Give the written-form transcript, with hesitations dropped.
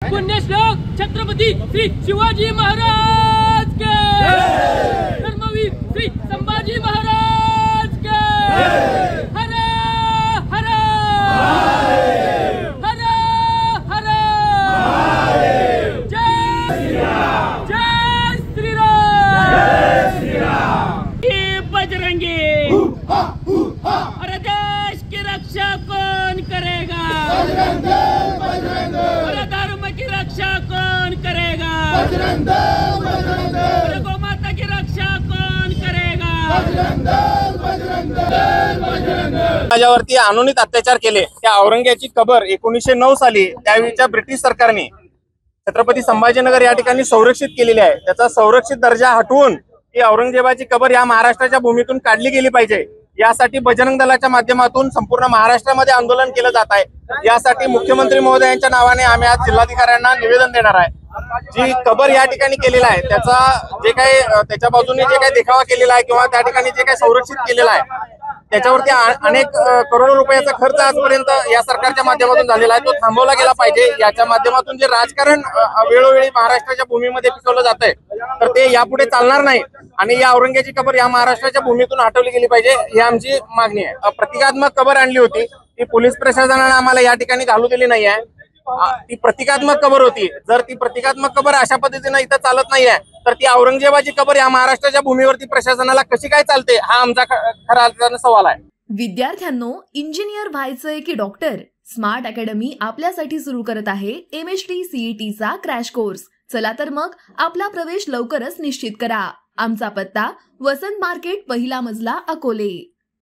पुण्यश्लोक छत्रपती श्री शिवाजी महाराज के, धर्मवीर श्री संभाजी महाराज के। हर हर हर हर जय श्रीराम, जय श्रीराम। बजरंगी अरे देश की रक्षा कौन करेगा? अरे धर्म की रक्षा कौन करेगा? अरे गौ माता की रक्षा कौन करेगा? माझ्यावरती अनुचित अत्याचार केले त्या औरंग्याची कबर 1909 साली त्यावेळीच्या ब्रिटिश सरकारने छत्रपती संभाजीनगर या ठिकाणी संरक्षित केलेली आहे। त्याचा संरक्षित दर्जा हटवून ही औरंगजेबाची कबर या महाराष्ट्राच्या भूमीतून काढली गेली पाहिजे, यासाठी बजरंग दलाच्या माध्यमातून संपूर्ण महाराष्ट्रामध्ये आंदोलन केलं जात आहे। यासाठी मुख्यमंत्री महोदयांच्या नावाने आम्ही आज जिल्हाधिकाऱ्यांना निवेदन देणार आहे। जी कबर या ठिकाणी केलेला आहे त्याचा जे काही त्याच्या बाजूने जे काही देखावा केलेला आहे किंवा त्या ठिकाणी जे काही संरक्षित केलेलं आहे त्याच्यावरती अनेक करोडो रुपयाचा खर्च आजपर्यंत या सरकारच्या माध्यमातून झालेला आहे, तो थांबवला गेला पाहिजे। याच्या माध्यमातून जे राजकारण वेळोवेळी महाराष्ट्राच्या भूमीमध्ये पिकवलं जात आहे तर ते यापुढे चालणार नाही आणि या औरंग्याची कबर या महाराष्ट्राच्या भूमीतून हटवली गेली पाहिजे ही आमची मागणी आहे। प्रतिकात्मक कबर आणली होती ती पोलीस प्रशासनाने आम्हाला या ठिकाणी घालू दिली नाही आहे। ती प्रतिकात्मक कबर होती, जर ती प्रतिकात्मक कबर अशा पद्धतीने इथं चालत नाहीये तर ती औरंगजेबाची कबर या महाराष्ट्राच्या भूमीवरती प्रशासनाला कशी काय चालते हा आमचा खरा अर्थाने सवाल आहे। विद्यार्थ्यांनो, इंजिनियर व्हायचंय की डॉक्टर? स्मार्ट अकॅडमी आपल्यासाठी सुरू करत आहे MHT CET चा क्रॅश कोर्स। चला तर मग आपला प्रवेश लवकरच निश्चित करा। आमचा पत्ता वसंत मार्केट, पहिला मजला, अकोले।